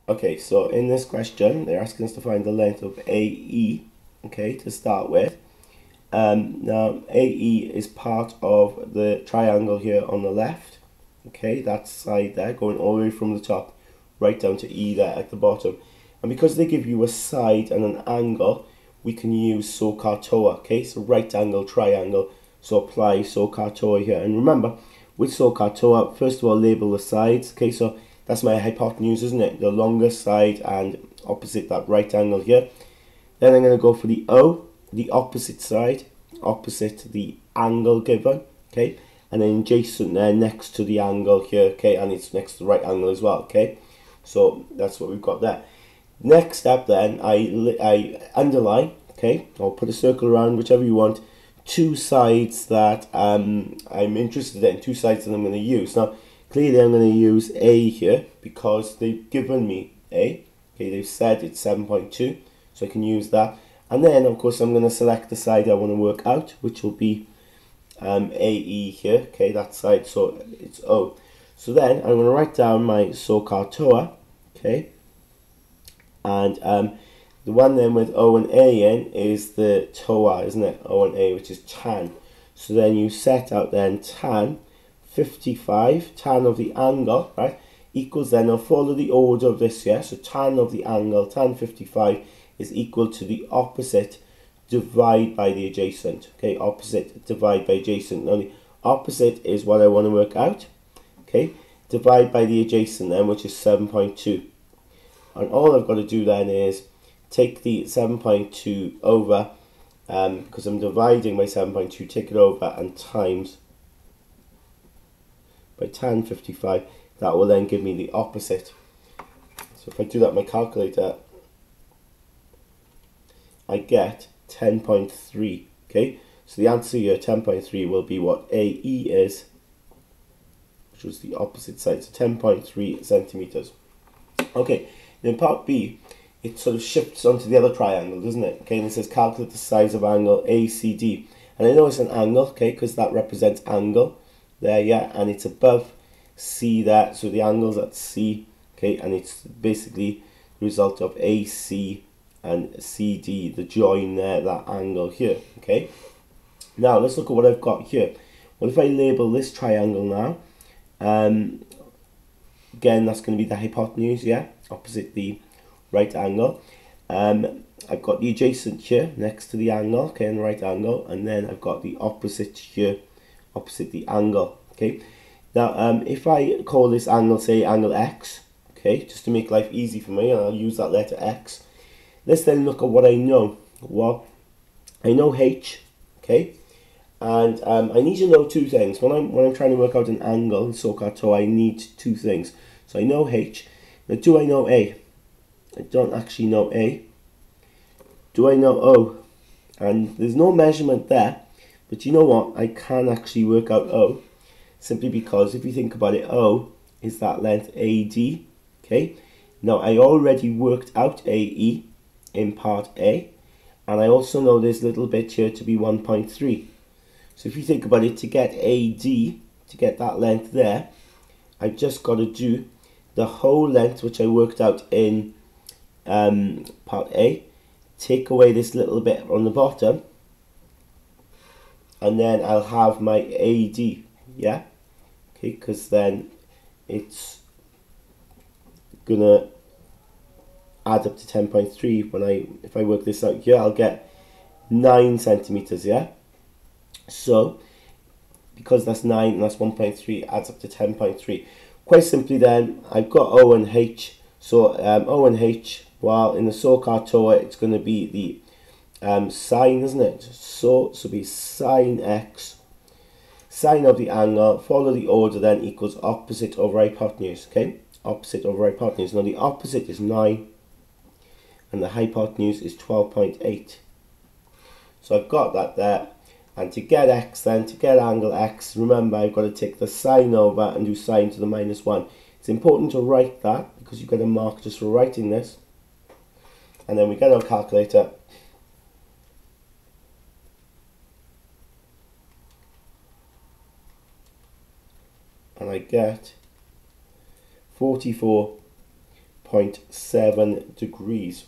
Okay, so in this question, they're asking us to find the length of AE, okay, to start with. Now, AE is part of the triangle here on the left, okay, that side there, going all the way from the top right down to E there at the bottom. And because they give you a side and an angle, we can use SOHCAHTOA, okay, so right angle triangle, so apply SOHCAHTOA here. And remember, with SOHCAHTOA, first of all, label the sides, okay, so that's my hypotenuse, isn't it? The longest side and opposite that right angle here. Then I'm going to go for the O, the opposite side, opposite the angle given, okay? And then adjacent there next to the angle here, okay? And it's next to the right angle as well, okay? So that's what we've got there. Next step then, I underline, okay? I'll put a circle around, whichever you want, two sides that I'm interested in, two sides that I'm going to use. Now, clearly I'm going to use A here because they've given me A. Okay, they've said it's 7.2, so I can use that. And then, of course, I'm going to select the side I want to work out, which will be AE here. Okay, that side, so it's O. So then I'm going to write down my SOHCAHTOA, okay? And the one then with O and A in is the TOA, isn't it? O and A, which is tan. So then you set out then tan 55, tan of the angle, right, equals then, I'll follow the order of this, yeah, so tan of the angle, tan 55 is equal to the opposite divide by the adjacent, okay, opposite divide by adjacent. Now the opposite is what I want to work out, okay, divide by the adjacent then, which is 7.2, and all I've got to do then is take the 7.2 over, because I'm dividing by 7.2, take it over and times by tan 55, that will then give me the opposite. So if I do that with my calculator, I get 10.3, okay? So the answer here, 10.3, will be what AE is, which was the opposite side, so 10.3 centimeters. Okay, in part B, it sort of shifts onto the other triangle, doesn't it? Okay, and it says calculate the size of angle ACD. And I know it's an angle, okay, because that represents angle there, yeah, and it's above C there, so the angle's at C, okay, and it's basically the result of AC and CD, the join there, that angle here, okay. Now let's look at what I've got here. Well, if I label this triangle now, again, that's going to be the hypotenuse, yeah, opposite the right angle. I've got the adjacent here next to the angle, okay, and the right angle, and then I've got the opposite here, opposite the angle, okay. Now, if I call this angle, say, angle X, okay, just to make life easy for me, and I'll use that letter X. Let's then look at what I know. Well, I know H, okay, and I need to know two things. When I'm trying to work out an angle in SOHCAHTOA, I need two things. So I know H. Now, do I know A? I don't actually know A. Do I know O? And there's no measurement there, but you know what? I can actually work out O, simply because if you think about it, O is that length AD, okay? Now, I already worked out AE in part A, and I also know this little bit here to be 1.3. So if you think about it, to get AD, to get that length there, I've just got to do the whole length, which I worked out in part A, take away this little bit on the bottom, and then I'll have my AD, yeah, okay, because then it's gonna add up to 10.3. when if I work this out here, I'll get 9 centimeters, yeah. So because that's 9 and that's 1.3, adds up to 10.3. Quite simply then, I've got O and H. So O and H, well, in the SOHCAHTOA, it's going to be the sine, isn't it? So be sine X, sine of the angle, follow the order then, equals opposite over hypotenuse, okay? Opposite over hypotenuse. Now the opposite is 9, and the hypotenuse is 12.8. So I've got that there. And to get X then, to get angle X, remember I've got to take the sine over and do sine to the -1. It's important to write that because you've got a mark just for writing this. And then we get our calculator. And I get 0.7 degrees.